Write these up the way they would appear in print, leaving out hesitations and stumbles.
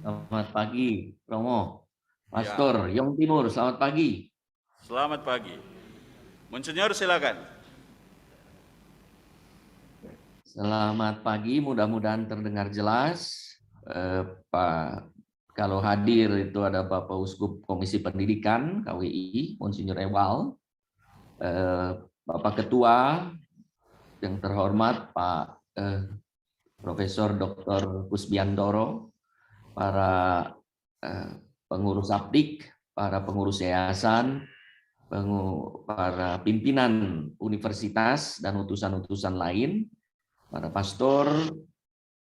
Selamat pagi, Romo. Ya, Pastor Yong Timur, selamat pagi. selamat pagi. Monsinyur silakan. Selamat pagi, mudah-mudahan terdengar jelas. Pak, kalau hadir itu ada Bapak Uskup Komisi Pendidikan KWI, Monsinyur Ewal, Bapak Ketua yang terhormat Pak Profesor Dr. Kusbiantoro, para pengurus Apdik, para pengurus yayasan, para pimpinan universitas dan utusan-utusan lain, para pastor,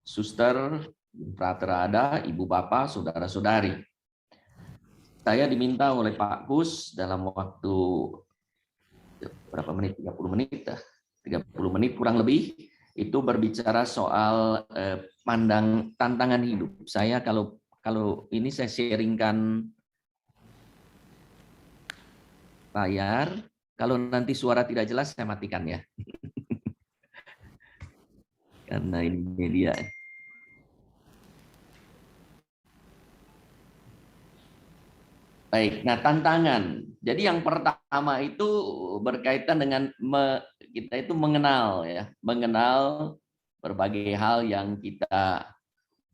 suster, frater ada, ibu bapak, saudara-saudari. Saya diminta oleh Pak Kus dalam waktu berapa menit? 30 menit, 30 menit kurang lebih, itu berbicara soal tantangan hidup. Saya kalau ini saya sharingkan layar, kalau nanti suara tidak jelas saya matikan ya. Karena ini media. Baik, nah tantangan. Jadi yang pertama itu berkaitan dengan kita itu mengenal ya, mengenal berbagai hal yang kita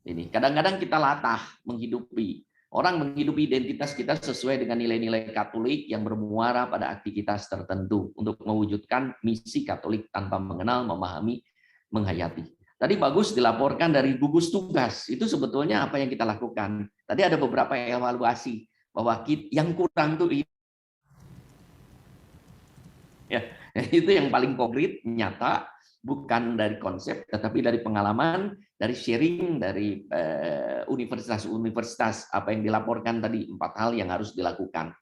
ini. Kadang-kadang kita latah menghidupi. Orang menghidupi identitas kita sesuai dengan nilai-nilai Katolik yang bermuara pada aktivitas tertentu untuk mewujudkan misi Katolik tanpa mengenal, memahami, menghayati. Tadi bagus dilaporkan dari gugus tugas. Itu sebetulnya apa yang kita lakukan. Tadi ada beberapa evaluasi bahwa yang kurang tuh ya, itu yang paling konkret, nyata, bukan dari konsep, tetapi dari pengalaman, dari sharing, dari universitas-universitas, apa yang dilaporkan tadi, 4 hal yang harus dilakukan.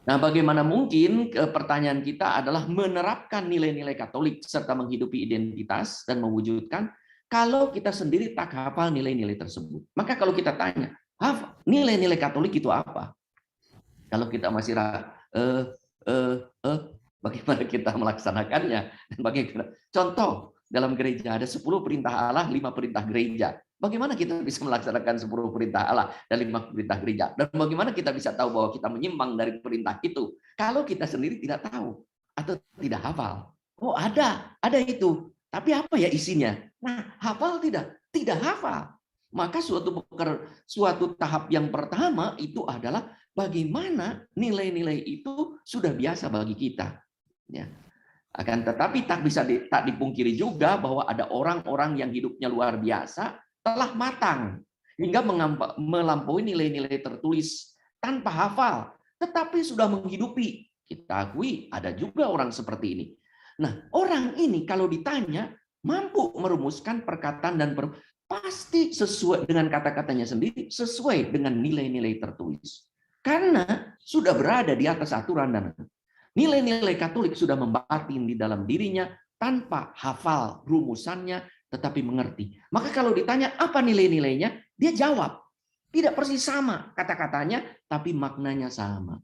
Nah, bagaimana mungkin pertanyaan kita adalah menerapkan nilai-nilai Katolik serta menghidupi identitas dan mewujudkan kalau kita sendiri tak hafal nilai-nilai tersebut. Maka kalau kita tanya, nilai-nilai Katolik itu apa? Kalau kita masih bagaimana kita melaksanakannya? Dan bagaimana? Contoh, dalam gereja ada 10 perintah Allah, 5 perintah gereja. Bagaimana kita bisa melaksanakan 10 perintah Allah dan 5 perintah gereja? Dan bagaimana kita bisa tahu bahwa kita menyimpang dari perintah itu? Kalau kita sendiri tidak tahu atau tidak hafal. Oh, ada itu. Tapi apa ya isinya? Nah, hafal tidak? Tidak hafal. Maka suatu tahap yang pertama itu adalah bagaimana nilai-nilai itu sudah biasa bagi kita. Ya. Akan tetapi tak dipungkiri juga bahwa ada orang-orang yang hidupnya luar biasa telah matang hingga melampaui nilai-nilai tertulis tanpa hafal, tetapi sudah menghidupi. Kita akui ada juga orang seperti ini. Nah, orang ini kalau ditanya mampu merumuskan perkataan dan pasti sesuai dengan kata-katanya sendiri, sesuai dengan nilai-nilai tertulis. Karena sudah berada di atas aturan dan nilai-nilai Katolik sudah membatin di dalam dirinya tanpa hafal rumusannya, tetapi mengerti. Maka kalau ditanya apa nilai-nilainya, dia jawab. Tidak persis sama kata-katanya, tapi maknanya sama.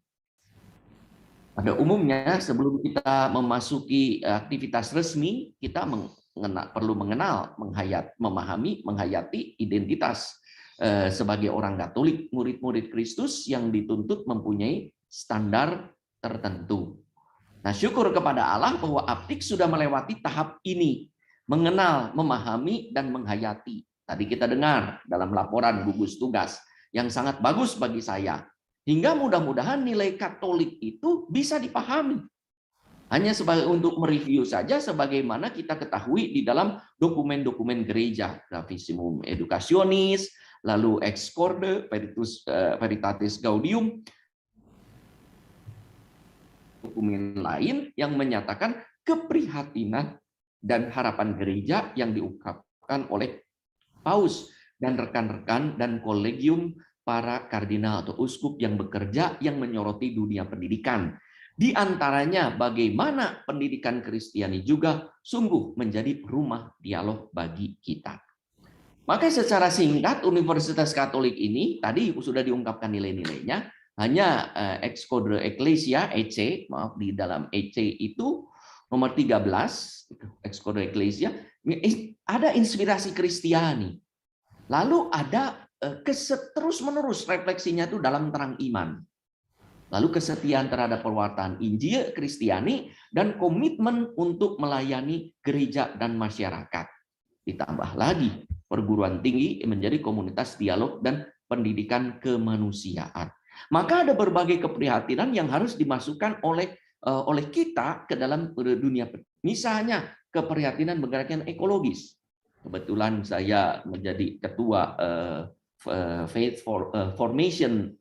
Pada umumnya sebelum kita memasuki aktivitas resmi, kita perlu mengenal, memahami, menghayati identitas sebagai orang Katolik, murid-murid Kristus yang dituntut mempunyai standar tertentu. Nah, syukur kepada Allah bahwa Aptik sudah melewati tahap ini, mengenal, memahami, dan menghayati. Tadi kita dengar dalam laporan gugus tugas yang sangat bagus bagi saya. Hingga mudah-mudahan nilai Katolik itu bisa dipahami. Hanya sebagai untuk mereview saja sebagaimana kita ketahui di dalam dokumen-dokumen gereja, Gravissimo Educationis, lalu Ex Corde, Veritatis Gaudium, dokumen lain yang menyatakan keprihatinan dan harapan gereja yang diungkapkan oleh Paus dan rekan-rekan dan kolegium para kardinal atau uskup yang bekerja yang menyoroti dunia pendidikan. Di antaranya bagaimana pendidikan Kristiani juga sungguh menjadi rumah dialog bagi kita. Maka secara singkat Universitas Katolik ini tadi sudah diungkapkan nilai-nilainya, hanya Ex Corde Ecclesia EC, maaf di dalam EC itu nomor 13 Ex Corde Ecclesia ada inspirasi Kristiani. Lalu ada terus-menerus refleksinya itu dalam terang iman. Lalu kesetiaan terhadap perwartaan Injil, Kristiani, dan komitmen untuk melayani gereja dan masyarakat. Ditambah lagi, perguruan tinggi menjadi komunitas dialog dan pendidikan kemanusiaan. Maka ada berbagai keprihatinan yang harus dimasukkan oleh kita ke dalam dunia. Misalnya, keprihatinan berkaitan ekologis. Kebetulan saya menjadi ketua Faith Formation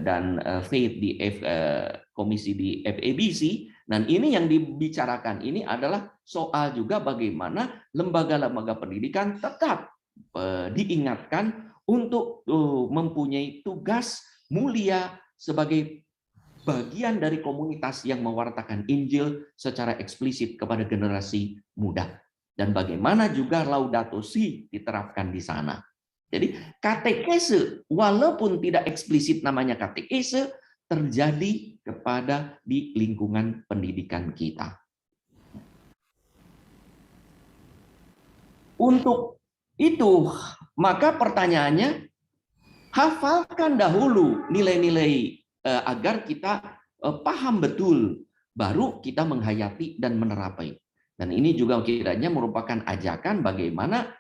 dan Faith di komisi di FEBC, dan ini yang dibicarakan ini adalah soal juga bagaimana lembaga-lembaga pendidikan tetap diingatkan untuk mempunyai tugas mulia sebagai bagian dari komunitas yang mewartakan Injil secara eksplisit kepada generasi muda, dan bagaimana juga Laudato Si diterapkan di sana. Jadi katekese, walaupun tidak eksplisit namanya katekese, terjadi kepada di lingkungan pendidikan kita. Untuk itu, maka pertanyaannya, hafalkan dahulu nilai-nilai agar kita paham betul, baru kita menghayati dan menerapi. Dan ini juga kiranya merupakan ajakan bagaimana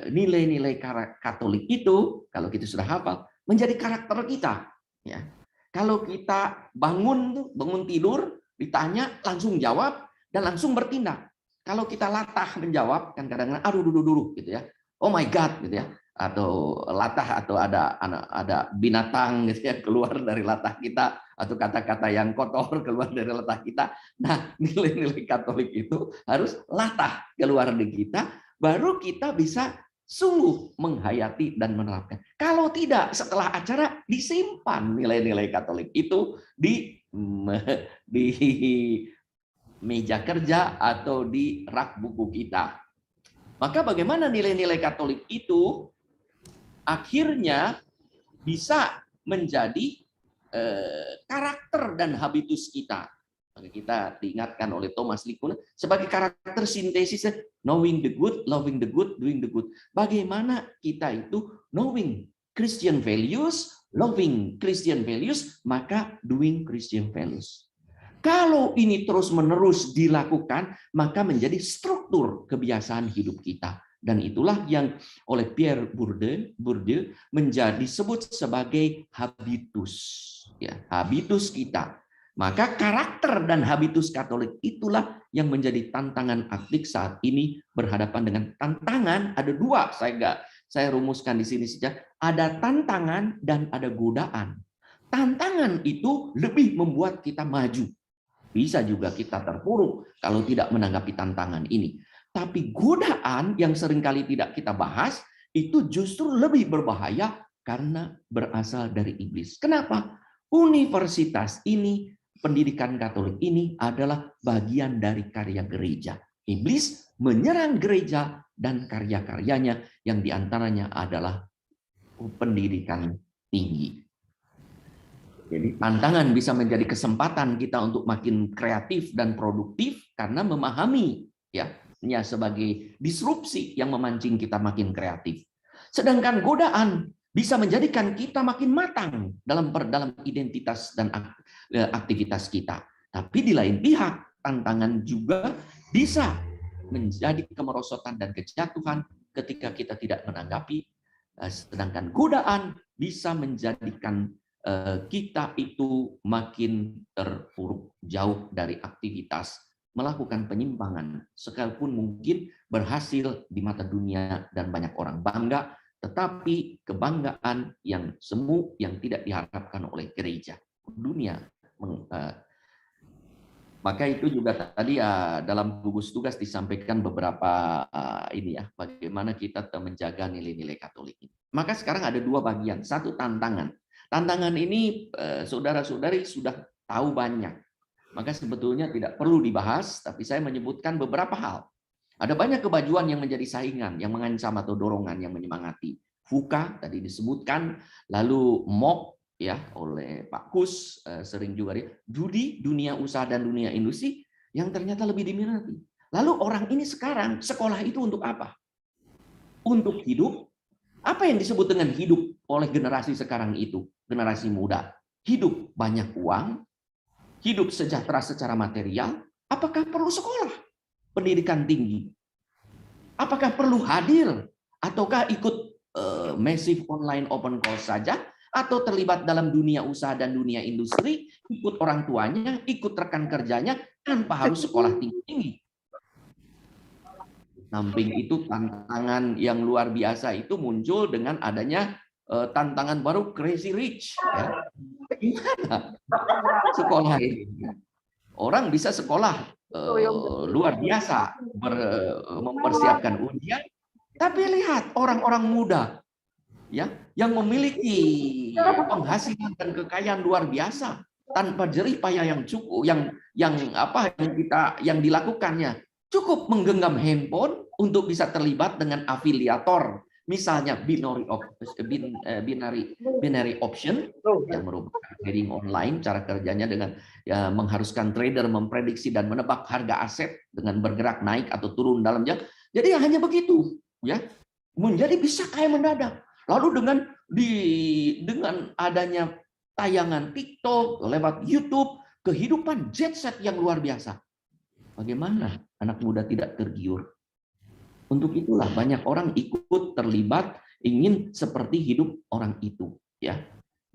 nilai-nilai Katolik itu, kalau kita sudah hafal, menjadi karakter kita. Ya. Kalau kita bangun tidur, ditanya langsung jawab dan langsung bertindak. Kalau kita latah menjawab, kan kadang-kadang aduh dulu gitu ya, oh my God gitu ya, atau latah, atau ada binatang gitu ya keluar dari latah kita, atau kata-kata yang kotor keluar dari latah kita. Nah, nilai-nilai Katolik itu harus latah keluar dari kita, baru kita bisa sungguh menghayati dan menerapkan. Kalau tidak, setelah acara disimpan nilai-nilai Katolik itu di meja kerja atau di rak buku kita. Maka bagaimana nilai-nilai Katolik itu akhirnya bisa menjadi karakter dan habitus kita. Kita diingatkan oleh Thomas Likun sebagai karakter sintesis, knowing the good, loving the good, doing the good. Bagaimana kita itu knowing Christian values, loving Christian values, maka doing Christian values. Kalau ini terus-menerus dilakukan, maka menjadi struktur kebiasaan hidup kita. Dan itulah yang oleh Pierre Bourdieu menjadi disebut sebagai habitus. Ya, habitus kita. Maka karakter dan habitus Katolik itulah yang menjadi tantangan aktif saat ini, berhadapan dengan tantangan. Ada dua, saya rumuskan di sini saja. Ada tantangan dan ada godaan. Tantangan itu lebih membuat kita maju. Bisa juga kita terpuruk kalau tidak menanggapi tantangan ini. Tapi godaan yang seringkali tidak kita bahas, itu justru lebih berbahaya karena berasal dari iblis. Kenapa? Universitas ini, pendidikan Katolik ini adalah bagian dari karya gereja. Iblis menyerang gereja dan karya-karyanya yang diantaranya adalah pendidikan tinggi. Jadi tantangan bisa menjadi kesempatan kita untuk makin kreatif dan produktif karena memahami ya sebagai disrupsi yang memancing kita makin kreatif. Sedangkan godaan bisa menjadikan kita makin matang dalam identitas dan aktivitas kita. Tapi di lain pihak, tantangan juga bisa menjadi kemerosotan dan kejatuhan ketika kita tidak menanggapi. Sedangkan godaan bisa menjadikan kita itu makin terpuruk jauh dari aktivitas, melakukan penyimpangan, sekalipun mungkin berhasil di mata dunia dan banyak orang bangga, tetapi kebanggaan yang semu yang tidak diharapkan oleh gereja dunia. Maka itu juga tadi dalam gugus tugas disampaikan beberapa ini ya, bagaimana kita menjaga nilai-nilai Katolik ini. Maka sekarang ada dua bagian, satu tantangan. Tantangan ini saudara-saudari sudah tahu banyak. Maka sebetulnya tidak perlu dibahas, tapi saya menyebutkan beberapa hal. Ada banyak kebajuan yang menjadi saingan, yang mengancam atau dorongan yang menyemangati. VUCA tadi disebutkan, lalu MOOC ya oleh Pak Kus, sering juga judi, dunia usaha dan dunia industri yang ternyata lebih diminati. Lalu orang ini sekarang sekolah itu untuk apa? Untuk hidup Apa yang disebut dengan hidup oleh generasi sekarang itu, generasi muda? Hidup banyak uang, hidup sejahtera secara material, apakah perlu sekolah, pendidikan tinggi? Apakah perlu hadir ataukah ikut massive online open course saja, atau terlibat dalam dunia usaha dan dunia industri, ikut orang tuanya, ikut rekan kerjanya tanpa harus sekolah tinggi-tinggi? Samping itu tantangan yang luar biasa itu muncul dengan adanya tantangan baru Crazy Rich. Ya. Gimana sekolah ini? Orang bisa sekolah luar biasa mempersiapkan ujian, tapi lihat orang-orang muda ya yang memiliki penghasilan dan kekayaan luar biasa tanpa jerih payah yang cukup, yang dilakukannya cukup menggenggam handphone untuk bisa terlibat dengan afiliator, misalnya binary option yang merupakan trading online. Cara kerjanya dengan ya, mengharuskan trader memprediksi dan menebak harga aset dengan bergerak naik atau turun dalam jam. Jadi hanya begitu, ya, menjadi bisa kaya mendadak. Lalu dengan adanya tayangan TikTok lewat YouTube, kehidupan jet set yang luar biasa. Bagaimana anak muda tidak tergiur? Untuk itulah banyak orang ikut terlibat ingin seperti hidup orang itu, ya.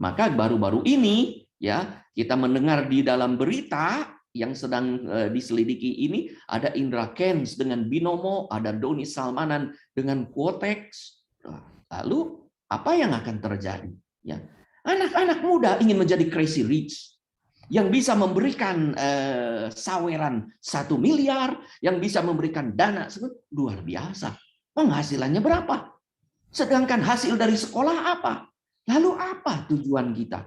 Maka baru-baru ini ya kita mendengar di dalam berita yang sedang diselidiki ini ada Indra Kents dengan Binomo, ada Doni Salmanan dengan Quotex. Lalu apa yang akan terjadi? Ya, anak-anak muda ingin menjadi crazy rich, yang bisa memberikan saweran 1 miliar, yang bisa memberikan dana luar biasa. Penghasilannya berapa? Sedangkan hasil dari sekolah apa? Lalu apa tujuan kita?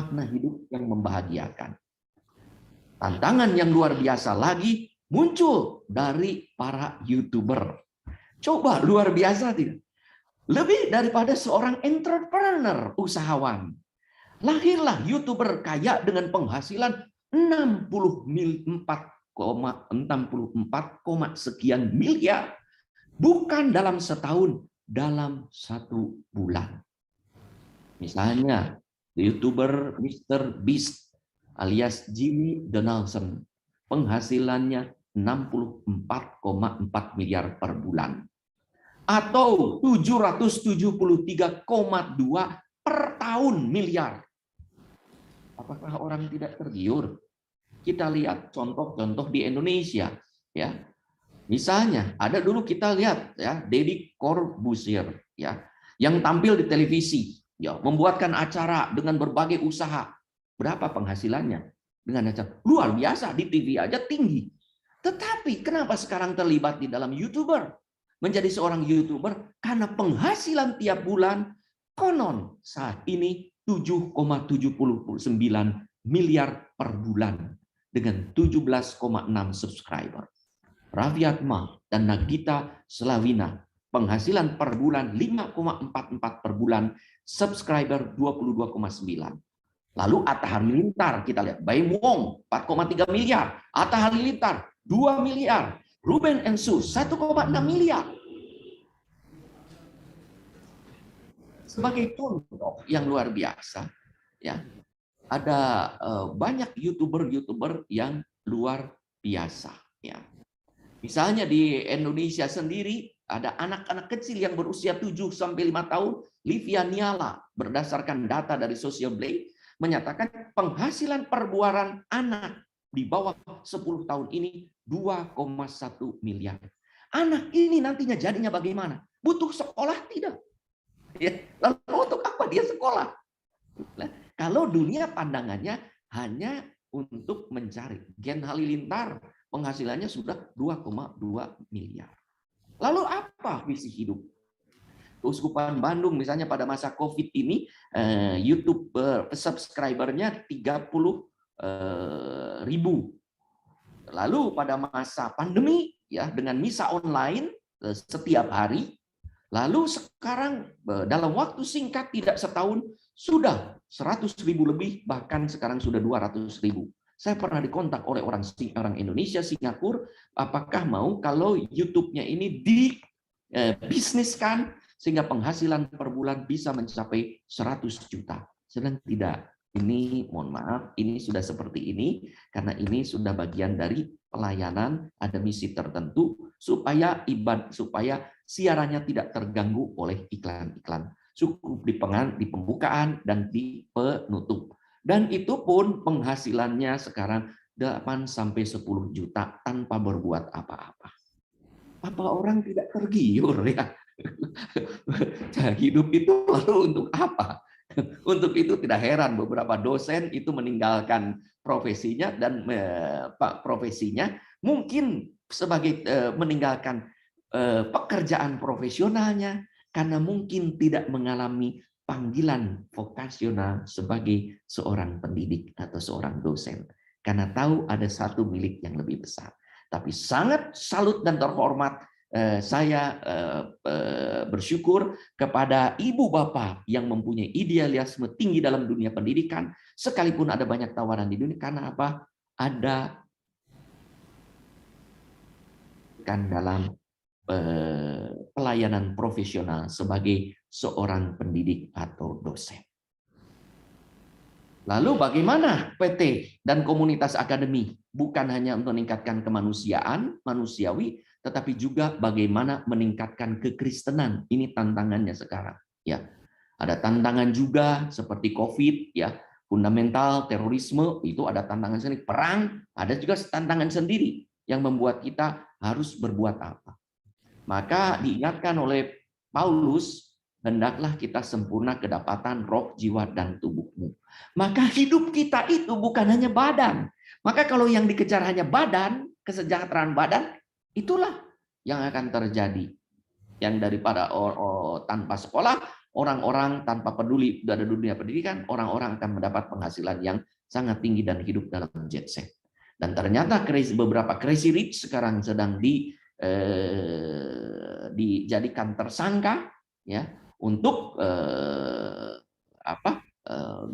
Makna hidup yang membahagiakan. Tantangan yang luar biasa lagi muncul dari para YouTuber. Coba luar biasa tidak? Lebih daripada seorang entrepreneur, usahawan. Lahirlah YouTuber kaya dengan penghasilan 64 sekian miliar. Bukan dalam setahun, dalam 1 bulan. Misalnya, YouTuber Mr. Beast alias Jimmy Donaldson. Penghasilannya 64,4 miliar per bulan. Atau 773,2 per tahun miliar. Apakah orang tidak tergiur? Kita lihat contoh-contoh di Indonesia, ya. Misalnya, ada dulu kita lihat ya, Deddy Corbuzier ya, yang tampil di televisi, ya, membuatkan acara dengan berbagai usaha. Berapa penghasilannya? Dengan acara luar biasa, di TV aja tinggi. Tetapi kenapa sekarang terlibat di dalam YouTuber? Menjadi seorang YouTuber karena penghasilan tiap bulan konon saat ini 7,79 miliar per bulan dengan 17,6 subscriber. Raffi Atma dan Nagita Slavina penghasilan per bulan 5,44 per bulan, subscriber 22,9. Lalu Atta Halilintar kita lihat, Baim Wong 4,3 miliar, Atta Halilintar 2 miliar, Ruben Ensu 1,6 miliar. Sebagai contoh yang luar biasa, ya, ada banyak YouTuber yang luar biasa. Ya. Misalnya di Indonesia sendiri ada anak-anak kecil yang berusia 7-5 tahun, Livia Niala, berdasarkan data dari Social Blade, menyatakan penghasilan per bulan anak di bawah 10 tahun ini 2,1 miliar. Anak ini nantinya jadinya bagaimana? Butuh sekolah tidak? Ya, lalu untuk apa dia sekolah? Nah, kalau dunia pandangannya hanya untuk mencari. Gen Halilintar penghasilannya sudah 2,2 miliar. Lalu apa visi hidup? Keuskupan Bandung misalnya pada masa COVID ini YouTube subscribernya 30 ribu. Lalu pada masa pandemi ya dengan misa online setiap hari. Lalu sekarang dalam waktu singkat tidak setahun sudah 100 ribu lebih, bahkan sekarang sudah 200 ribu. Saya pernah dikontak oleh orang Indonesia Singapura, apakah mau kalau YouTube-nya ini bisniskan sehingga penghasilan per bulan bisa mencapai 100 juta. Sedang tidak. Ini mohon maaf, ini sudah seperti ini karena ini sudah bagian dari pelayanan, ada misi tertentu supaya siarannya tidak terganggu oleh iklan-iklan. Cukup di pembukaan dan di penutup. Dan itu pun penghasilannya sekarang 8 sampai 10 juta tanpa berbuat apa-apa. Apa orang tidak tergiur ya? Hidup itu lalu untuk apa? Untuk itu tidak heran beberapa dosen itu meninggalkan profesinya dan profesinya mungkin sebagai meninggalkan pekerjaan profesionalnya karena mungkin tidak mengalami panggilan vokasional sebagai seorang pendidik atau seorang dosen karena tahu ada satu milik yang lebih besar. Tapi sangat salut dan terhormat saya bersyukur kepada ibu bapak yang mempunyai idealisme tinggi dalam dunia pendidikan, sekalipun ada banyak tawaran di dunia. Karena apa? Ada kan dalam pelayanan profesional sebagai seorang pendidik atau dosen. Lalu bagaimana PT dan komunitas akademi? Bukan hanya untuk meningkatkan kemanusiaan, manusiawi, tetapi juga bagaimana meningkatkan kekristenan. Ini tantangannya sekarang. Ya, ada tantangan juga seperti COVID, ya, fundamental, terorisme, itu ada tantangan sendiri. Perang, ada juga tantangan sendiri yang membuat kita harus berbuat apa. Maka diingatkan oleh Paulus, hendaklah kita sempurna kedapatan roh, jiwa, dan tubuhmu. Maka hidup kita itu bukan hanya badan. Maka kalau yang dikejar hanya badan, kesejahteraan badan, itulah yang akan terjadi. Yang daripada tanpa sekolah, orang-orang tanpa peduli dari dunia pendidikan, orang-orang akan mendapat penghasilan yang sangat tinggi dan hidup dalam jet set. Dan ternyata beberapa crazy rich sekarang sedang dijadikan tersangka, ya, untuk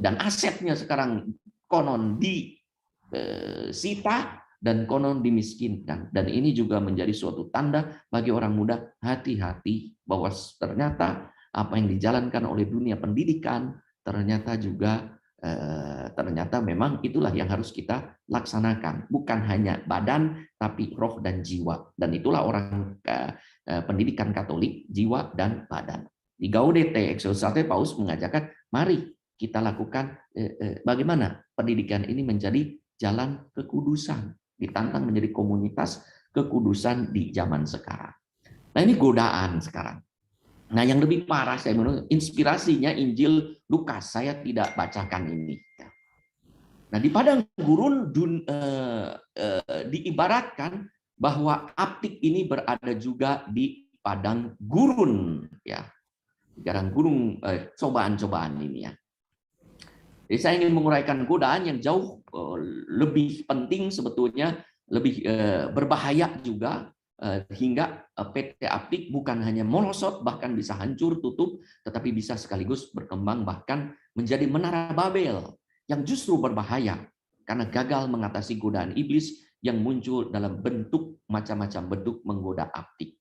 dan asetnya sekarang konon disita dan konon dimiskinkan. Dan ini juga menjadi suatu tanda bagi orang muda, hati-hati bahwa ternyata apa yang dijalankan oleh dunia pendidikan ternyata juga ternyata memang itulah yang harus kita laksanakan. Bukan hanya badan, tapi roh dan jiwa. Dan itulah orang pendidikan Katolik, jiwa dan badan. Di Gaudete Exsultate, Paulus mengajarkan, mari kita lakukan bagaimana pendidikan ini menjadi jalan kekudusan. Ditantang menjadi komunitas kekudusan di zaman sekarang. Nah, ini godaan sekarang. Nah, yang lebih parah saya menurut inspirasinya Injil Lukas, saya tidak bacakan ini. Nah, di padang gurun diibaratkan bahwa Aptik ini berada juga di padang gurun, ya. Padang gurun cobaan-cobaan ini, ya. Jadi saya ingin menguraikan godaan yang jauh lebih penting sebetulnya, lebih berbahaya juga, hingga PT Aptik bukan hanya molosot, bahkan bisa hancur, tutup, tetapi bisa sekaligus berkembang bahkan menjadi menara Babel yang justru berbahaya karena gagal mengatasi godaan iblis yang muncul dalam bentuk macam-macam bentuk menggoda Aptik.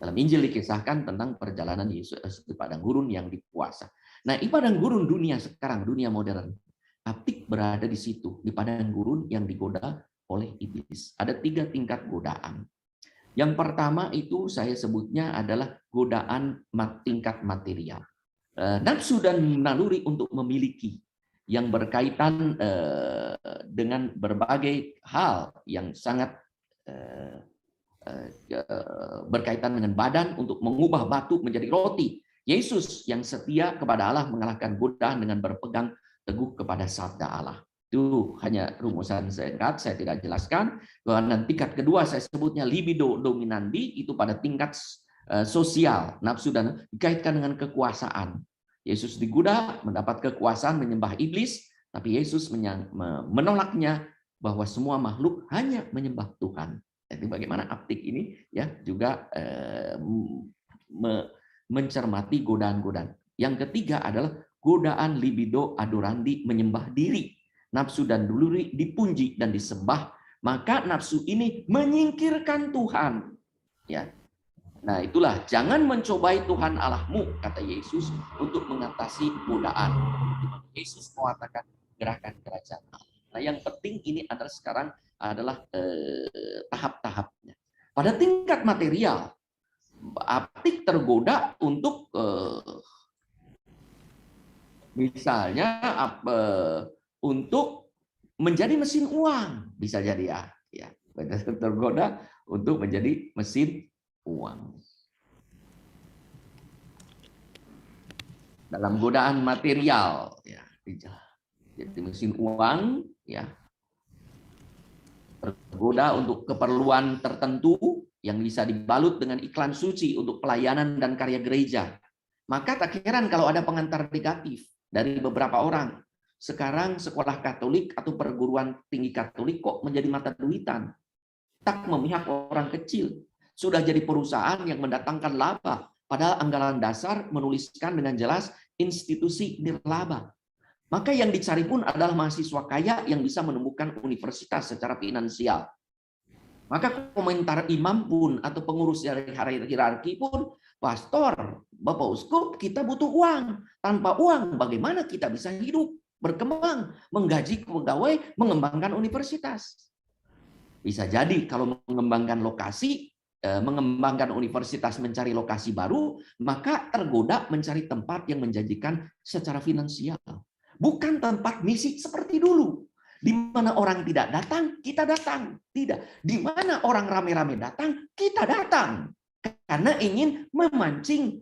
Dalam Injil dikisahkan tentang perjalanan Yesus di padang gurun yang dipuasa. Nah, di padang gurun dunia sekarang, dunia modern, Aptik berada di situ, di padang gurun yang digoda oleh iblis. Ada 3 tingkat godaan. Yang pertama itu saya sebutnya adalah godaan tingkat material. Nafsu dan naluri untuk memiliki yang berkaitan dengan berbagai hal yang sangat berkaitan dengan badan untuk mengubah batu menjadi roti. Yesus yang setia kepada Allah mengalahkan godaan dengan berpegang teguh kepada sabda Allah. Itu hanya rumusan singkat, saya tidak jelaskan. Dan tingkat kedua saya sebutnya libido dominandi, itu pada tingkat sosial, nafsu dan dikaitkan dengan kekuasaan. Yesus digoda mendapat kekuasaan menyembah iblis, tapi Yesus menolaknya bahwa semua makhluk hanya menyembah Tuhan. Jadi bagaimana Aptik ini ya juga mencermati godaan-godaan. Yang ketiga adalah godaan libido adorandi, menyembah diri. Nafsu dan naluri dipuji dan disembah, maka nafsu ini menyingkirkan Tuhan. Ya. Nah, itulah jangan mencobai Tuhan Allahmu, kata Yesus, untuk mengatasi godaan. Yesus mengatakan gerakan kerajaan Allah. Nah, yang penting ini adalah sekarang adalah tahap-tahapnya. Pada tingkat material, Aptik tergoda untuk misalnya untuk menjadi mesin uang, bisa jadi ya, tergoda untuk menjadi mesin uang. Dalam godaan material, ya, jadi mesin uang, ya, tergoda untuk keperluan tertentu yang bisa dibalut dengan iklan suci untuk pelayanan dan karya gereja. Maka tak heran kalau ada pengantar negatif dari beberapa orang. Sekarang sekolah Katolik atau perguruan tinggi Katolik kok menjadi mata duitan. Tak memihak orang kecil. Sudah jadi perusahaan yang mendatangkan laba. Padahal anggaran dasar menuliskan dengan jelas institusi nirlaba. Maka yang dicari pun adalah mahasiswa kaya yang bisa menemukan universitas secara finansial. Maka komentar imam pun atau pengurus dari hierarki pun, pastor, Bapak Uskup, kita butuh uang. Tanpa uang, bagaimana kita bisa hidup, berkembang, menggaji pegawai, mengembangkan universitas? Bisa jadi kalau mengembangkan lokasi, mengembangkan universitas, mencari lokasi baru, maka tergoda mencari tempat yang menjanjikan secara finansial. Bukan tempat misi seperti dulu. Di mana orang tidak datang, kita datang. Tidak. Di mana orang rame-rame datang, kita datang. Karena ingin memancing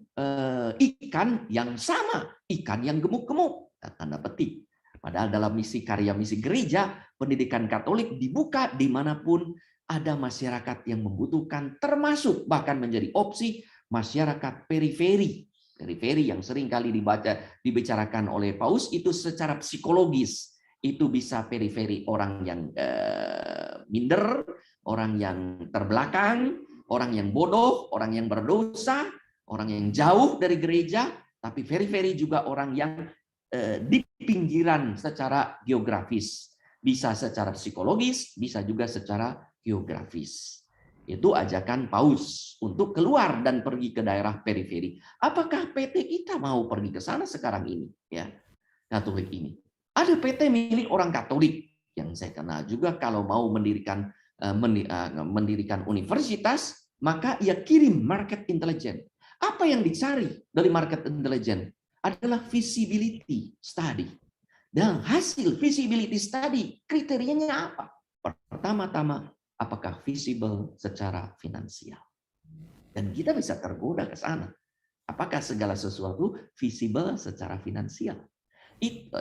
ikan yang sama, ikan yang gemuk-gemuk, tanda petik. Padahal dalam misi karya misi gereja, pendidikan Katolik dibuka dimanapun ada masyarakat yang membutuhkan, termasuk bahkan menjadi opsi masyarakat periferi. Periferi yang sering kali dibicarakan oleh Paus itu secara psikologis. Itu bisa periferi orang yang minder, orang yang terbelakang, orang yang bodoh, orang yang berdosa, orang yang jauh dari gereja, tapi periferi juga orang yang di pinggiran secara geografis. Bisa secara psikologis, bisa juga secara geografis. Itu ajakan Paus untuk keluar dan pergi ke daerah periferi. Apakah PT kita mau pergi ke sana sekarang ini? Ya, Katolik ini. Ada PT milik orang Katolik yang saya kenal juga kalau mau mendirikan universitas, maka ia kirim market intelligence. Apa yang dicari dari market intelligence adalah visibility study. Dan hasil visibility study kriterianya apa? Pertama-tama, apakah visible secara finansial? Dan kita bisa tergoda ke sana. Apakah segala sesuatu visible secara finansial?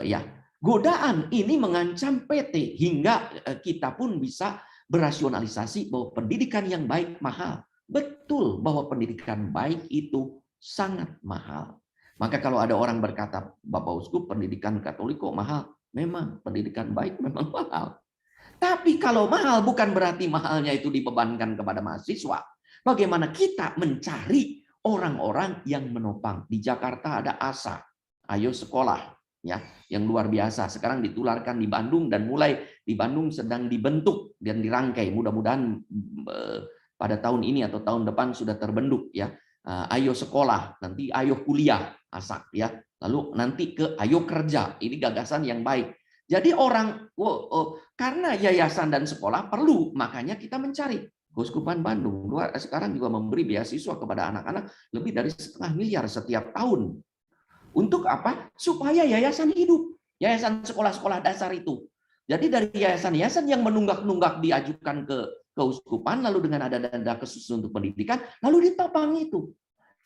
Ya, godaan ini mengancam PT hingga kita pun bisa berasionalisasi bahwa pendidikan yang baik mahal. Betul bahwa pendidikan baik itu sangat mahal. Maka kalau ada orang berkata, Bapak Uskup, pendidikan Katolik kok mahal? Memang, pendidikan baik memang mahal. Tapi kalau mahal bukan berarti mahalnya itu dibebankan kepada mahasiswa. Bagaimana kita mencari orang-orang yang menopang. Di Jakarta ada ASA, Ayo Sekolah, ya, yang luar biasa. Sekarang ditularkan di Bandung dan mulai di Bandung sedang dibentuk dan dirangkai. Mudah-mudahan pada tahun ini atau tahun depan sudah terbentuk, ya. Ayo Sekolah, nanti Ayo Kuliah, ASA, ya. Lalu nanti ke Ayo Kerja. Ini gagasan yang baik. Jadi orang, karena yayasan dan sekolah perlu, makanya kita mencari. Keuskupan Bandung sekarang juga memberi beasiswa kepada anak-anak lebih dari 1,5 miliar setiap tahun. Untuk apa? Supaya yayasan hidup. Yayasan sekolah-sekolah dasar itu. Jadi dari yayasan-yayasan yang menunggak-nunggak diajukan ke keuskupan, lalu dengan ada dana khusus untuk pendidikan, lalu ditopang itu.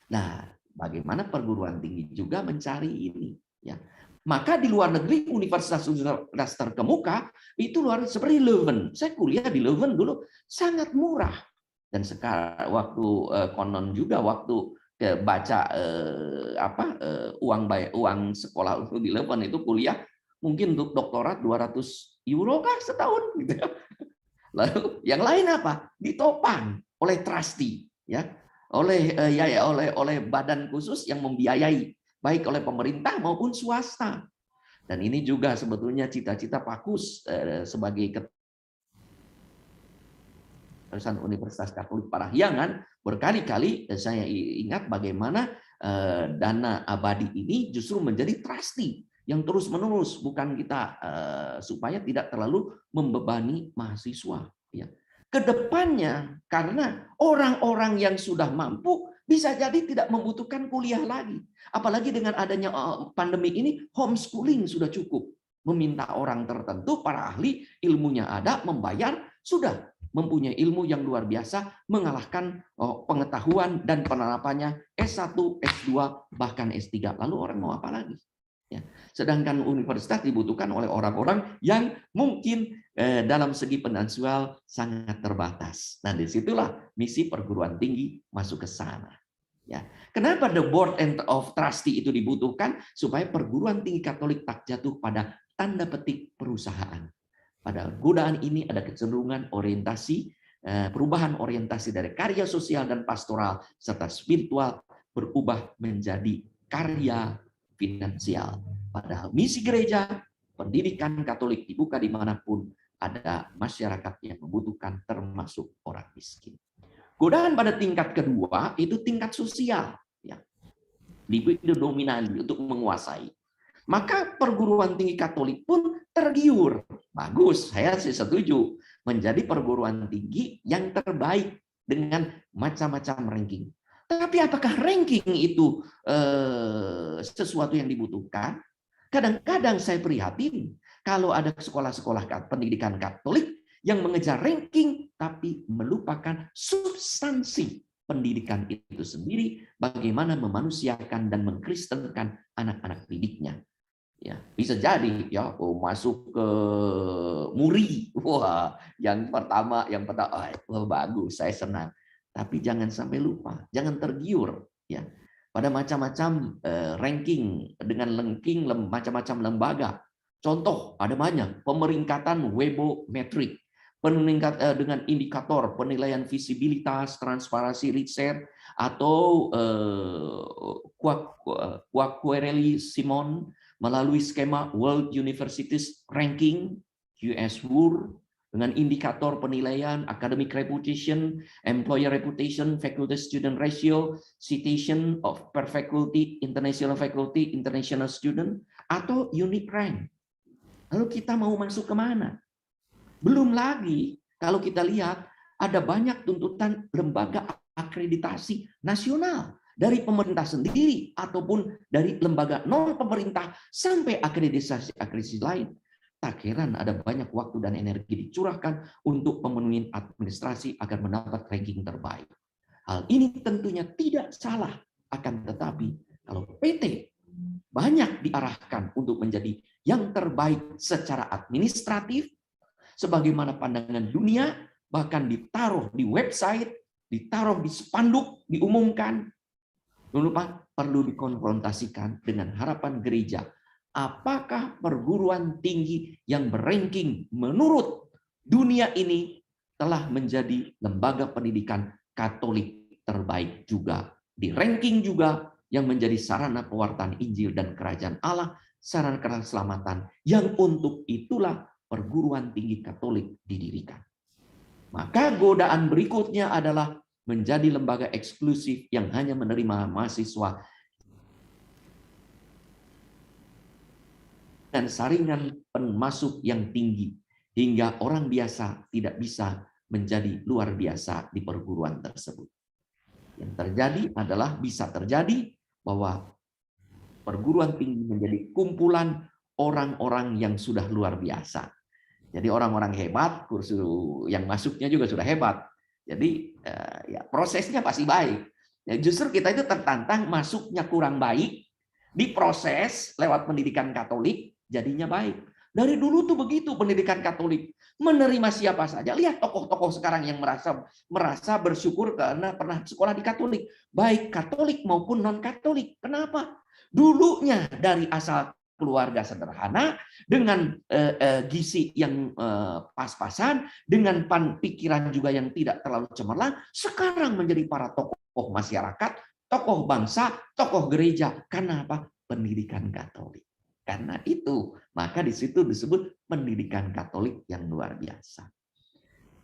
Nah, bagaimana perguruan tinggi juga mencari ini, ya. Maka di luar negeri universitas terkemuka itu luar seperti Leuven. Saya kuliah di Leuven dulu sangat murah. Dan sekarang waktu konon juga waktu baca uang sekolah untuk di Leuven itu kuliah mungkin untuk doktorat 200 euro kah setahun gitu. Lalu yang lain apa? Ditopang oleh trustee, ya. Oleh badan khusus yang membiayai baik oleh pemerintah maupun swasta. Dan ini juga sebetulnya cita-cita Pakus sebagai Yayasan Universitas Katolik Parahyangan, berkali-kali saya ingat bagaimana dana abadi ini justru menjadi trustee yang terus-menerus, bukan kita supaya tidak terlalu membebani mahasiswa. Ya. Kedepannya, karena orang-orang yang sudah mampu bisa jadi tidak membutuhkan kuliah lagi. Apalagi dengan adanya pandemi ini, homeschooling sudah cukup. Meminta orang tertentu, para ahli, ilmunya ada, membayar, sudah mempunyai ilmu yang luar biasa, mengalahkan pengetahuan dan penerapannya S1, S2, bahkan S3. Lalu orang mau apa lagi? Ya. Sedangkan universitas dibutuhkan oleh orang-orang yang mungkin dalam segi finansial sangat terbatas. Nah, disitulah misi perguruan tinggi masuk ke sana. Ya. Kenapa the board of trustee itu dibutuhkan? Supaya perguruan tinggi Katolik tak jatuh pada tanda petik perusahaan. Pada godaan ini ada kecenderungan orientasi, perubahan orientasi dari karya sosial dan pastoral serta spiritual berubah menjadi karya finansial. Padahal misi gereja, pendidikan Katolik dibuka dimanapun ada masyarakat yang membutuhkan, termasuk orang miskin. Godaan pada tingkat kedua itu tingkat sosial, ya, dominan untuk menguasai. Maka perguruan tinggi Katolik pun tergiur. Bagus, saya sih setuju. Menjadi perguruan tinggi yang terbaik dengan macam-macam ranking. Tapi apakah ranking itu sesuatu yang dibutuhkan? Kadang-kadang saya prihatin kalau ada sekolah-sekolah pendidikan Katolik yang mengejar ranking tapi melupakan substansi pendidikan itu sendiri, bagaimana memanusiakan dan mengkristenkan anak-anak didiknya. Ya, bisa jadi ya masuk ke Muri, wah yang pertama bagus, saya senang. Tapi jangan sampai lupa, jangan tergiur ya pada macam-macam ranking dengan macam-macam lembaga. Contoh ada banyak, pemeringkatan Webometric, peningkat dengan indikator penilaian visibilitas, transparansi riset, atau Quacquarelli-Simon melalui skema World Universities Ranking, USWR, dengan indikator penilaian academic reputation, employer reputation, faculty student ratio, citation of per faculty, international student, atau unique rank. Lalu kita mau masuk kemana? Belum lagi kalau kita lihat ada banyak tuntutan lembaga akreditasi nasional dari pemerintah sendiri ataupun dari lembaga non pemerintah sampai akreditasi lain. Tak heran ada banyak waktu dan energi dicurahkan untuk memenuhi administrasi agar mendapat ranking terbaik. Hal ini tentunya tidak salah, akan tetapi kalau PT banyak diarahkan untuk menjadi yang terbaik secara administratif, sebagaimana pandangan dunia, bahkan ditaruh di website, ditaruh di spanduk, diumumkan, perlu dikonfrontasikan dengan harapan gereja. Apakah perguruan tinggi yang berranking menurut dunia ini telah menjadi lembaga pendidikan Katolik terbaik juga, di ranking juga yang menjadi sarana pewartaan Injil dan kerajaan Allah, sarana keselamatan yang untuk itulah perguruan tinggi Katolik didirikan. Maka godaan berikutnya adalah menjadi lembaga eksklusif yang hanya menerima mahasiswa dan saringan penmasuk yang tinggi, hingga orang biasa tidak bisa menjadi luar biasa di perguruan tersebut. Yang terjadi adalah bisa terjadi bahwa perguruan tinggi menjadi kumpulan orang-orang yang sudah luar biasa. Jadi orang-orang hebat, kursus yang masuknya juga sudah hebat. Jadi ya prosesnya pasti baik. Ya, justru kita itu tertantang masuknya kurang baik, diproses lewat pendidikan Katolik, jadinya baik. Dari dulu tuh begitu pendidikan Katolik, menerima siapa saja. Lihat tokoh-tokoh sekarang yang merasa bersyukur karena pernah sekolah di Katolik, baik Katolik maupun non Katolik. Kenapa? Dulunya dari asal keluarga sederhana dengan gizi yang pas-pasan, dengan pikiran juga yang tidak terlalu cemerlang, sekarang menjadi para tokoh masyarakat, tokoh bangsa, tokoh gereja. Karena apa? Pendidikan Katolik. Karena itu, maka di situ disebut pendidikan Katolik yang luar biasa.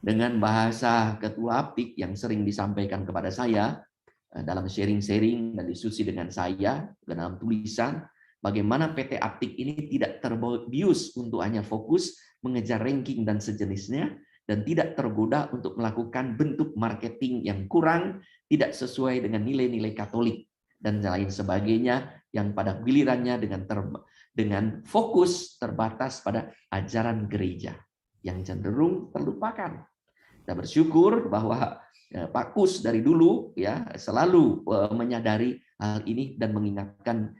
dengan bahasa Ketua Apik yang sering disampaikan kepada saya dalam sharing-sharing dan diskusi dengan saya dalam tulisan, bagaimana PT Apik ini tidak terbius untuk hanya fokus mengejar ranking dan sejenisnya, dan tidak tergoda untuk melakukan bentuk marketing yang kurang, tidak sesuai dengan nilai-nilai Katolik dan lain sebagainya, yang pada gilirannya dengan fokus terbatas pada ajaran gereja yang cenderung terlupakan. Kita bersyukur bahwa Pak Kus dari dulu ya selalu menyadari hal ini dan mengingatkan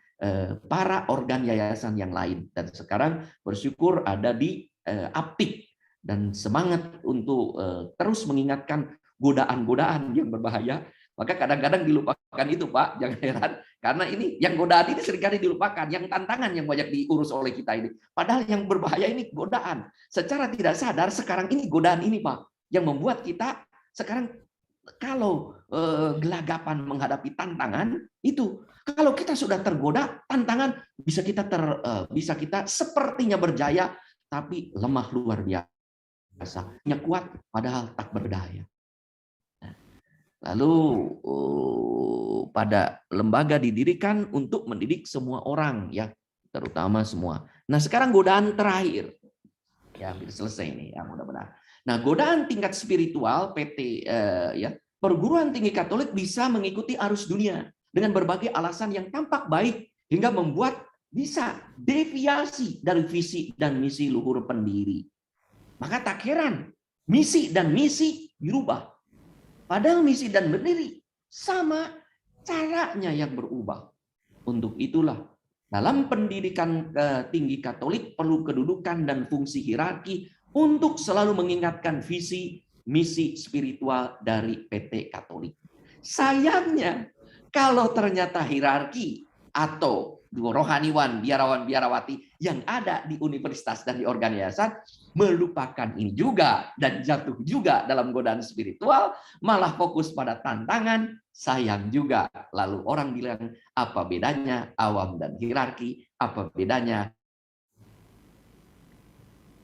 para organ yayasan yang lain, dan sekarang bersyukur ada di Apik dan semangat untuk terus mengingatkan godaan-godaan yang berbahaya. Maka kadang-kadang dilupakan itu, Pak, jangan heran, karena ini yang godaan ini seringkali dilupakan, yang tantangan yang banyak diurus oleh kita ini. Padahal yang berbahaya ini godaan. Secara tidak sadar sekarang ini godaan ini, Pak, yang membuat kita sekarang kalau gelagapan menghadapi tantangan itu, kalau kita sudah tergoda tantangan, bisa kita sepertinya berjaya tapi lemah luar biasa, hanya kuat padahal tak berdaya. Lalu pada lembaga didirikan untuk mendidik semua orang ya, terutama semua. Nah, sekarang godaan terakhir. Ya, hampir selesai ini ya, mudah-mudahan. Nah, godaan tingkat spiritual PT ya, perguruan tinggi Katolik bisa mengikuti arus dunia dengan berbagai alasan yang tampak baik hingga membuat bisa deviasi dari visi dan misi luhur pendiri. Maka tak heran misi dan misi dirubah. Padahal misi dan pendiri sama, caranya yang berubah. Untuk itulah dalam pendidikan tinggi Katolik perlu kedudukan dan fungsi hierarki untuk selalu mengingatkan visi misi spiritual dari PT Katolik. Sayangnya kalau ternyata hierarki atau rohaniwan, biarawan, biarawati yang ada di universitas dan di organ yayasan melupakan ini juga dan jatuh juga dalam godaan spiritual, malah fokus pada tantangan, sayang juga. Lalu orang bilang, apa bedanya awam dan hierarki? Apa bedanya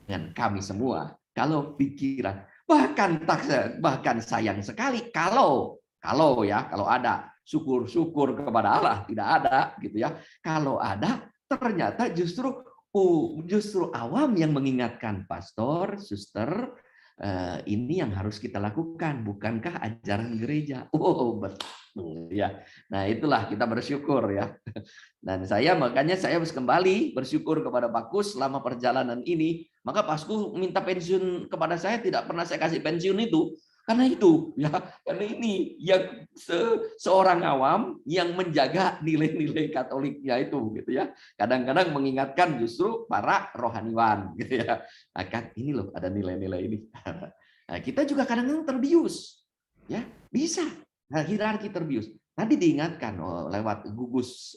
dengan kami semua? Kalau pikiran, bahkan sayang sekali kalau ada, syukur kepada Allah tidak ada gitu ya. Kalau ada, ternyata justru awam yang mengingatkan pastor, suster, ini yang harus kita lakukan, bukankah ajaran gereja? Oh, betul ya. Nah, itulah kita bersyukur ya. Dan makanya saya harus kembali bersyukur kepada Pak Kus selama perjalanan ini. Maka Pak Kus minta pensiun kepada saya, tidak pernah saya kasih pensiun itu. Karena itu ya, karena ini yang seorang awam yang menjaga nilai-nilai Katoliknya itu gitu ya. Kadang-kadang mengingatkan justru para rohaniwan gitu ya. Akan ini loh ada nilai-nilai ini. Nah, kita juga kadang-kadang terbius. Ya, bisa. Nah, hierarki terbius. Tadi diingatkan lewat gugus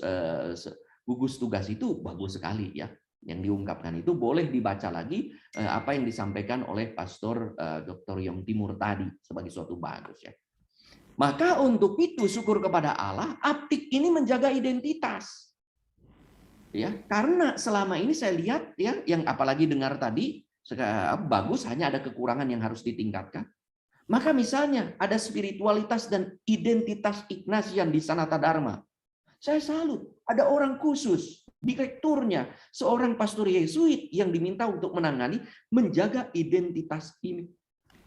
tugas itu bagus sekali ya. Yang diungkapkan itu boleh dibaca lagi apa yang disampaikan oleh Pastor Dr. Yong Timur tadi sebagai suatu bagus ya. Maka untuk itu syukur kepada Allah, Apik ini menjaga identitas. Ya, karena selama ini saya lihat ya, yang apalagi dengar tadi bagus, hanya ada kekurangan yang harus ditingkatkan. Maka misalnya ada spiritualitas dan identitas Ignatian di Sanata Dharma. Saya salut, ada orang khusus, direkturnya, seorang pastor Yesuit yang diminta untuk menjaga identitas ini.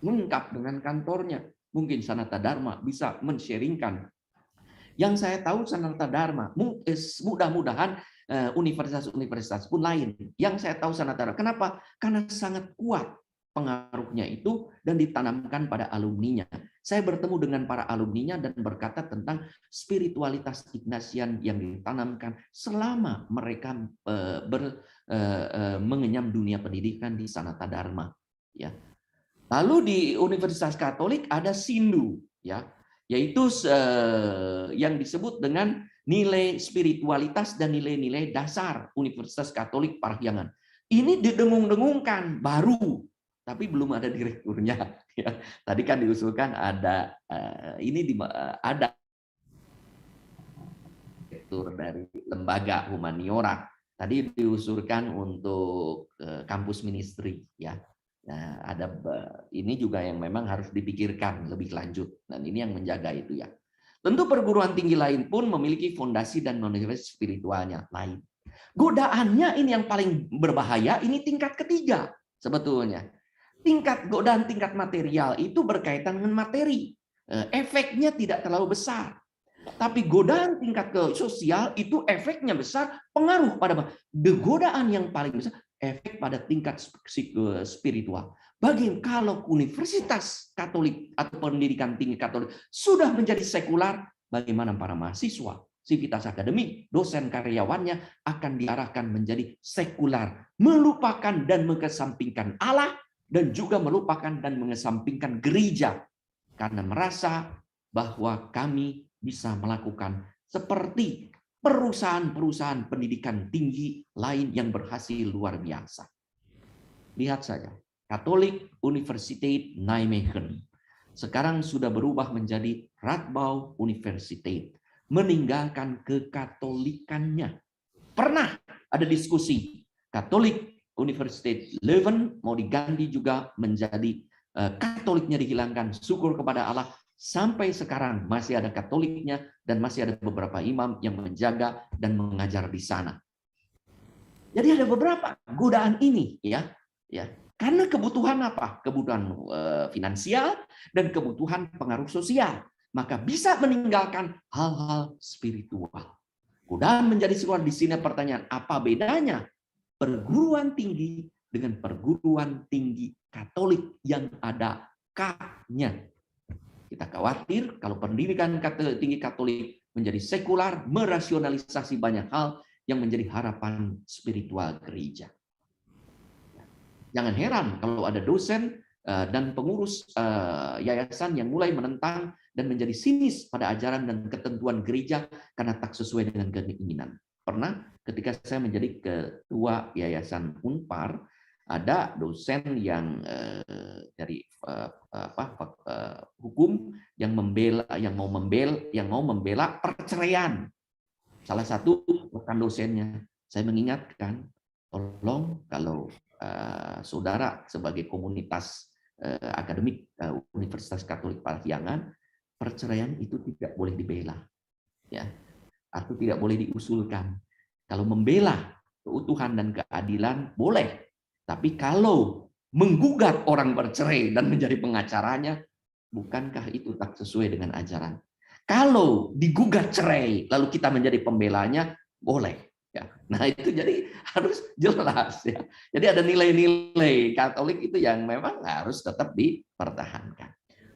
Lengkap dengan kantornya. Mungkin Sanata Dharma bisa men-sharingkan. Yang saya tahu Sanata Dharma, mudah-mudahan universitas-universitas pun lain. Yang saya tahu Sanata Dharma, kenapa? Karena sangat kuat pengaruhnya itu dan ditanamkan pada alumninya. Saya bertemu dengan para alumninya dan berkata tentang spiritualitas Ignatian yang ditanamkan selama mereka mengenyam dunia pendidikan di Sanata Dharma. Ya. Lalu di Universitas Katolik ada Sindu, ya, yaitu yang disebut dengan nilai spiritualitas dan nilai-nilai dasar Universitas Katolik Parahyangan. Ini didengung-dengungkan baru. Tapi belum ada direkturnya. Ya. Tadi kan diusulkan ada ada direktur dari lembaga humaniora. Tadi diusulkan untuk kampus ministry, ya. Nah, ini juga yang memang harus dipikirkan lebih lanjut, dan ini yang menjaga itu ya. Tentu perguruan tinggi lain pun memiliki fondasi dan non-universitas spiritualnya lain. Godaannya ini yang paling berbahaya, ini tingkat ketiga sebetulnya. Godaan tingkat material itu berkaitan dengan materi. Efeknya tidak terlalu besar. Tapi godaan tingkat ke sosial itu efeknya besar, pengaruh pada godaan yang paling besar, efek pada tingkat spiritual. Kalau universitas Katolik atau pendidikan tinggi Katolik sudah menjadi sekular, bagaimana para mahasiswa, sivitas akademik, dosen karyawannya akan diarahkan menjadi sekular, melupakan dan mengesampingkan Allah, dan juga melupakan dan mengesampingkan gereja, karena merasa bahwa kami bisa melakukan seperti perusahaan-perusahaan pendidikan tinggi lain yang berhasil luar biasa. Lihat saja, Catholic Universiteit Nijmegen sekarang sudah berubah menjadi Radboud Universiteit, meninggalkan kekatolikannya. Pernah ada diskusi, Catholic Universiteit Leuven mau diganti juga menjadi Katoliknya dihilangkan, syukur kepada Allah. Sampai sekarang masih ada Katoliknya dan masih ada beberapa imam yang menjaga dan mengajar di sana. Jadi ada beberapa godaan ini ya. Karena kebutuhan apa? Kebutuhan finansial dan kebutuhan pengaruh sosial. Maka bisa meninggalkan hal-hal spiritual. Godaan menjadi sekular. Di sini pertanyaan, apa bedanya perguruan tinggi dengan perguruan tinggi Katolik yang ada K-nya? Kita khawatir kalau pendidikan tinggi Katolik menjadi sekular, merasionalisasi banyak hal yang menjadi harapan spiritual gereja. Jangan heran kalau ada dosen dan pengurus yayasan yang mulai menentang dan menjadi sinis pada ajaran dan ketentuan gereja karena tak sesuai dengan keinginan. Pernah ketika saya menjadi ketua yayasan Unpar, ada dosen yang dari hukum yang mau membela perceraian. Salah satu rekan dosennya, saya mengingatkan, tolong kalau saudara sebagai komunitas akademik Universitas Katolik Parahyangan, perceraian itu tidak boleh dibela, ya, atau tidak boleh diusulkan. Kalau membela keutuhan dan keadilan boleh. Tapi kalau menggugat orang bercerai dan menjadi pengacaranya, bukankah itu tak sesuai dengan ajaran? Kalau digugat cerai, lalu kita menjadi pembelanya, boleh. Ya. Nah itu jadi harus jelas. Ya. Jadi ada nilai-nilai Katolik itu yang memang harus tetap dipertahankan.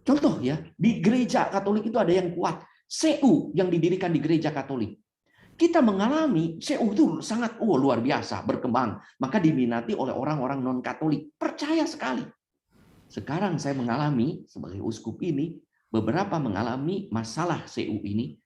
Contoh ya, di gereja Katolik itu ada yang kuat. CU yang didirikan di gereja Katolik. Kita mengalami CU itu sangat luar biasa berkembang, maka diminati oleh orang-orang non-Katolik, percaya sekali. Sekarang saya mengalami sebagai uskup ini, beberapa mengalami masalah CU ini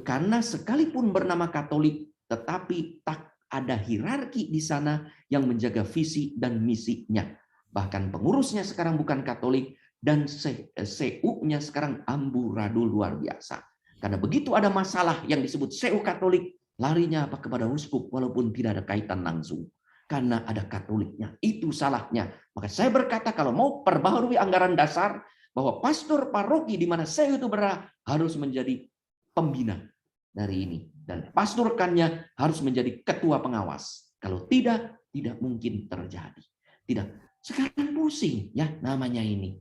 karena sekalipun bernama Katolik, tetapi tak ada hierarki di sana yang menjaga visi dan misinya. Bahkan pengurusnya sekarang bukan Katolik dan CU-nya sekarang amburadul luar biasa. Karena begitu ada masalah yang disebut CU Katolik, larinya apa kepada uskup walaupun tidak ada kaitan langsung. Karena ada Katoliknya, itu salahnya. Maka saya berkata kalau mau perbaharui anggaran dasar, bahwa pastor paroki di mana CU itu berada harus menjadi pembina dari ini. Dan pastorkannya harus menjadi ketua pengawas. Kalau tidak, tidak mungkin terjadi. Tidak. Sekarang pusing ya namanya ini.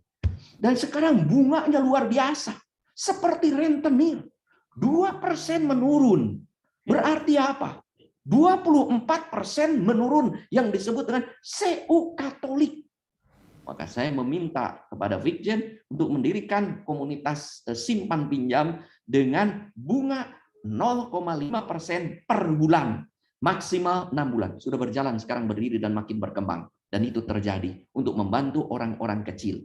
Dan sekarang bunganya luar biasa. Seperti rentenir. 2% menurun. Berarti apa? 24% menurun yang disebut dengan CU Katolik. Maka saya meminta kepada Vikjen untuk mendirikan komunitas simpan pinjam dengan bunga 0,5% per bulan. Maksimal 6 bulan. Sudah berjalan sekarang berdiri dan makin berkembang. Dan itu terjadi untuk membantu orang-orang kecil.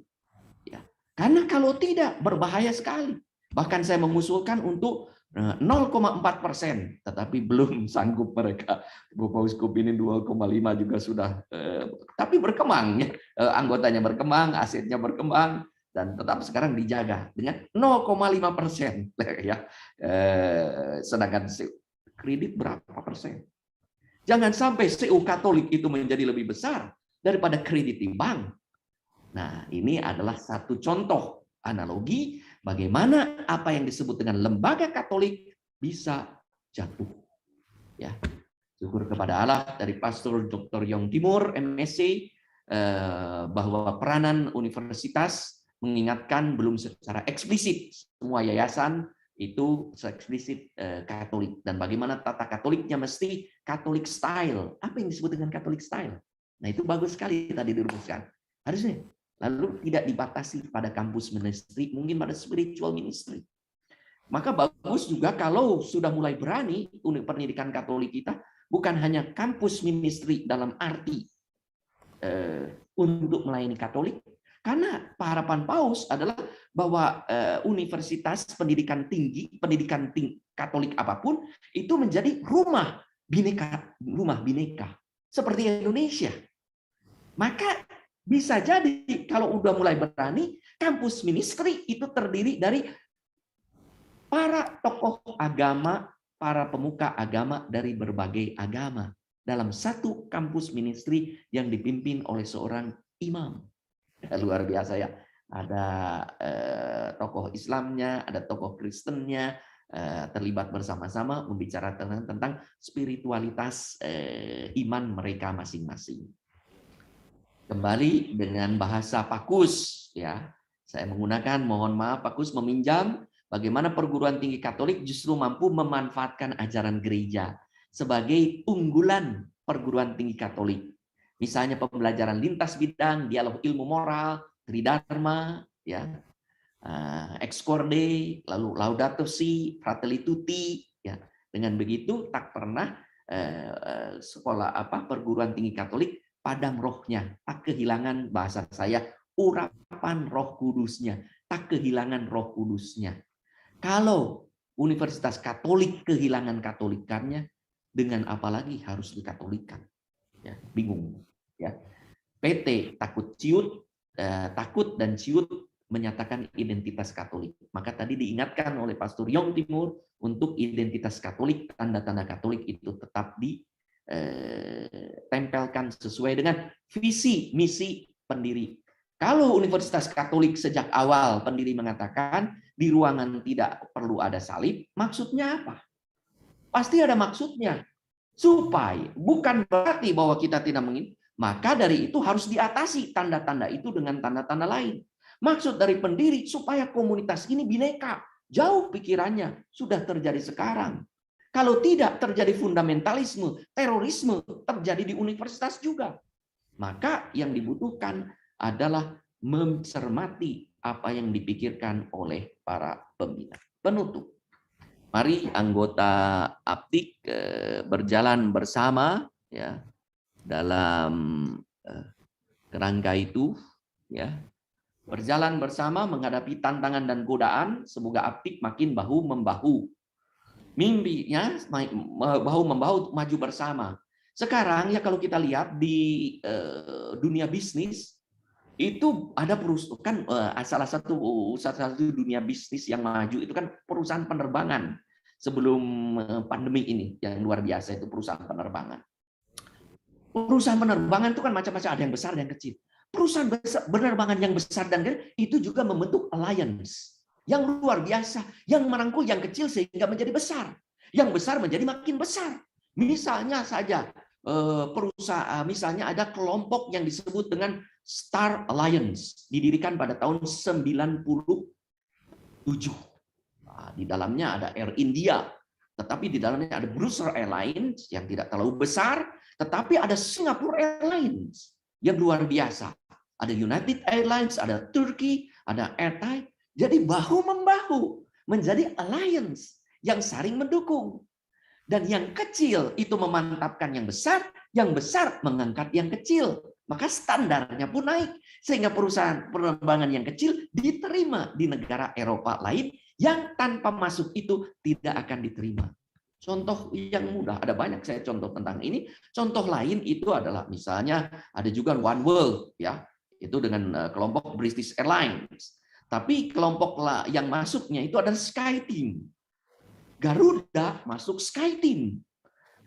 Ya. Karena kalau tidak, berbahaya sekali. Bahkan saya mengusulkan untuk 0,4%, tetapi belum sanggup mereka. Bapak Uskup ini 2,5 juga sudah, tapi berkembang, ya. Anggotanya berkembang, asetnya berkembang, dan tetap sekarang dijaga dengan 0,5%. Ya. Sedangkan kredit berapa persen? Jangan sampai CU Katolik itu menjadi lebih besar daripada kredit di bank. Nah, ini adalah satu contoh analogi bagaimana apa yang disebut dengan lembaga Katolik bisa jatuh. Ya, syukur kepada Allah dari Pastor Dr. Yong Timur, MSc, bahwa peranan universitas mengingatkan belum secara eksplisit semua yayasan itu eksplisit Katolik, dan bagaimana tata Katoliknya mesti Katolik style. Apa yang disebut dengan Katolik style? Nah, itu bagus sekali tadi dirumuskan. Harusnya lalu tidak dibatasi pada kampus ministry, mungkin pada spiritual ministry. Maka bagus juga kalau sudah mulai berani pendidikan Katolik kita bukan hanya kampus ministry dalam arti untuk melayani Katolik, karena harapan Paus adalah bahwa universitas pendidikan tinggi Katolik apapun itu menjadi rumah bineka seperti Indonesia. Maka bisa jadi kalau udah mulai berani, kampus ministry itu terdiri dari para tokoh agama, para pemuka agama dari berbagai agama dalam satu kampus ministry yang dipimpin oleh seorang imam. Luar biasa ya. Ada tokoh Islamnya, ada tokoh Kristennya, terlibat bersama-sama membicarakan tentang spiritualitas iman mereka masing-masing. Kembali dengan bahasa Pakus, ya. Saya menggunakan, mohon maaf, Pakus meminjam bagaimana perguruan tinggi Katolik justru mampu memanfaatkan ajaran gereja sebagai unggulan perguruan tinggi Katolik. Misalnya pembelajaran lintas bidang, dialog ilmu moral, tridharma, ya, ex corde, lalu laudato si, fratelli tutti, ya. Dengan begitu tak pernah sekolah perguruan tinggi Katolik padam rohnya, tak kehilangan, bahasa saya, urapan Roh Kudusnya, tak kehilangan Roh Kudusnya. Kalau Universitas Katolik kehilangan katolikannya, dengan apa lagi harus dikatolikan? Ya, bingung. Ya, PT takut dan ciut menyatakan identitas Katolik. Maka tadi diingatkan oleh Pastor Yong Timur untuk identitas Katolik, tanda-tanda Katolik itu tetap ditempelkan sesuai dengan visi misi pendiri. Kalau Universitas Katolik sejak awal pendiri mengatakan di ruangan tidak perlu ada salib, maksudnya apa? Pasti ada maksudnya. Supaya bukan berarti bahwa kita tidak menginginkan, maka dari itu harus diatasi tanda-tanda itu dengan tanda-tanda lain. Maksud dari pendiri supaya komunitas ini bineka, jauh pikirannya, sudah terjadi sekarang. Kalau tidak terjadi fundamentalisme, terorisme terjadi di universitas juga. Maka yang dibutuhkan adalah mencermati apa yang dipikirkan oleh para pembina. Penutup. Mari anggota Aptik berjalan bersama ya dalam kerangka itu ya. Berjalan bersama menghadapi tantangan dan godaan, semoga Aptik makin bahu membahu. Mimpinya bahu-membahu maju bersama. Sekarang ya kalau kita lihat di dunia bisnis itu ada perusahaan salah satu dunia bisnis yang maju itu kan perusahaan penerbangan sebelum pandemi ini yang luar biasa itu perusahaan penerbangan. Perusahaan penerbangan itu kan macam-macam, ada yang besar dan yang kecil. Perusahaan penerbangan yang besar dan kecil itu juga membentuk alliance yang luar biasa, yang merangkul yang kecil sehingga menjadi besar, yang besar menjadi makin besar. Misalnya saja perusahaan, misalnya ada kelompok yang disebut dengan Star Alliance, didirikan pada tahun 97. Nah, di dalamnya ada Air India, tetapi di dalamnya ada Brussels Airlines yang tidak terlalu besar, tetapi ada Singapore Airlines yang luar biasa. Ada United Airlines, ada Turkey, ada Air Thai. Jadi bahu-membahu menjadi alliance yang saling mendukung. Dan yang kecil itu memantapkan yang besar mengangkat yang kecil. Maka standarnya pun naik. Sehingga perusahaan penerbangan yang kecil diterima di negara Eropa lain yang tanpa masuk itu tidak akan diterima. Contoh yang mudah, ada banyak saya contoh tentang ini. Contoh lain itu adalah misalnya ada juga One World, ya, itu dengan kelompok British Airlines. Tapi kelompok yang masuknya itu adalah SkyTeam. Garuda masuk SkyTeam.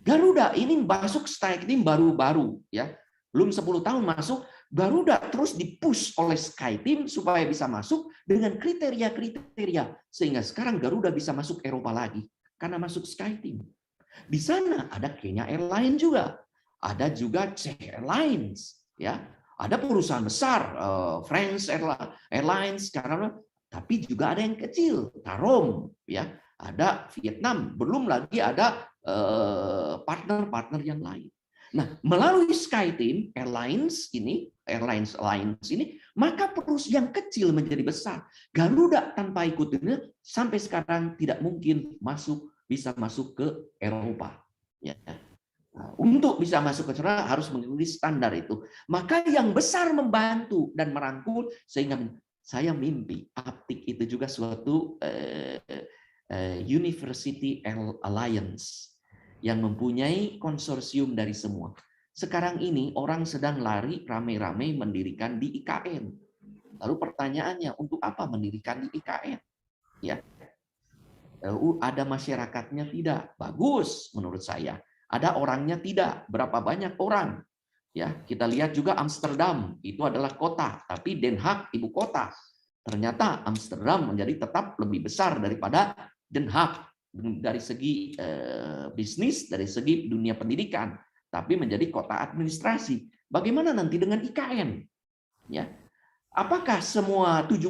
Garuda ini masuk SkyTeam baru-baru, ya, belum 10 tahun masuk. Garuda terus dipush oleh SkyTeam supaya bisa masuk dengan kriteria-kriteria. Sehingga sekarang Garuda bisa masuk Eropa lagi. Karena masuk SkyTeam. Di sana ada Kenya Airlines juga. Ada juga Czech Airlines. Ya. Ada perusahaan besar, French Airlines, karena tapi juga ada yang kecil, Tarom. Ya. Ada Vietnam. Belum lagi ada partner-partner yang lain. Nah, melalui SkyTeam Airlines ini, maka perusahaan yang kecil menjadi besar. Garuda tanpa ikut ini sampai sekarang tidak mungkin bisa masuk ke Eropa. Ya. Nah, untuk bisa masuk ke Eropa harus mengikuti standar itu. Maka yang besar membantu dan merangkul sehingga saya mimpi Aptik itu juga suatu University Alliance yang mempunyai konsorsium dari semua. Sekarang ini orang sedang lari rame-rame mendirikan di IKN. Lalu pertanyaannya, untuk apa mendirikan di IKN? Ya, ada masyarakatnya tidak? Bagus menurut saya. Ada orangnya tidak? Berapa banyak orang? Ya, kita lihat juga Amsterdam itu adalah kota, tapi Den Haag ibu kota. Ternyata Amsterdam menjadi tetap lebih besar daripada Den Haag. Dari segi bisnis, dari segi dunia pendidikan, tapi menjadi kota administrasi. Bagaimana nanti dengan IKN? Ya, apakah semua 17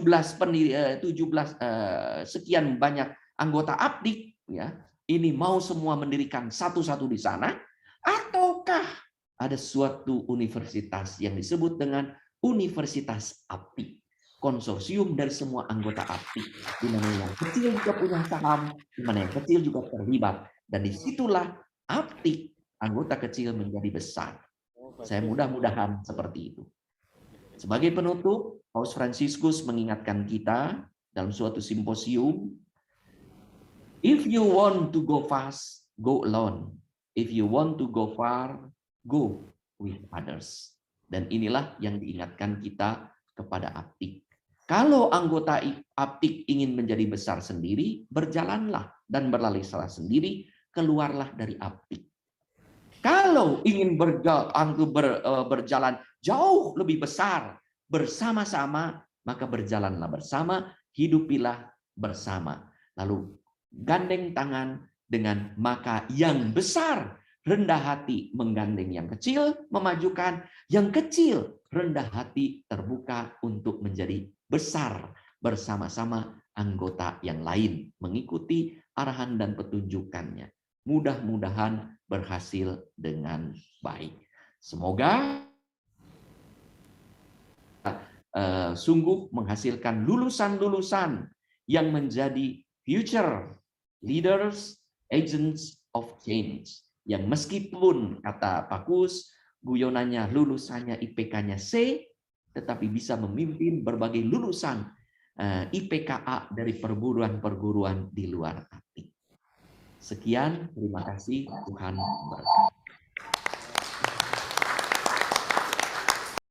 sekian banyak anggota Aptik ya ini mau semua mendirikan satu-satu di sana, ataukah ada suatu universitas yang disebut dengan Universitas Aptik? Konsorsium dari semua anggota Aptik, di mana yang kecil juga punya saham, di mana yang kecil juga terlibat, dan disitulah Aptik anggota kecil menjadi besar. Saya mudah-mudahan seperti itu. Sebagai penutup, Paus Fransiskus mengingatkan kita dalam suatu simposium, if you want to go fast, go alone. If you want to go far, go with others. Dan inilah yang diingatkan kita kepada Aptik. Kalau anggota Aptik ingin menjadi besar sendiri, berjalanlah dan berlari salah sendiri, keluarlah dari Aptik. Kalau ingin berjalan jauh lebih besar bersama-sama, maka berjalanlah bersama, hidupilah bersama. Lalu gandeng tangan dengan maka yang besar rendah hati menggandeng yang kecil, memajukan yang kecil, rendah hati terbuka untuk menjadi besar bersama-sama anggota yang lain, mengikuti arahan dan petunjukannya. Mudah-mudahan berhasil dengan baik. Semoga sungguh menghasilkan lulusan-lulusan yang menjadi future leaders, agents of change. Yang meskipun kata Pak Kus, guyonannya lulusannya IPK-nya C, tetapi bisa memimpin berbagai lulusan IPKA dari perguruan-perguruan di luar Aptik. Sekian, terima kasih, Tuhan memberkati.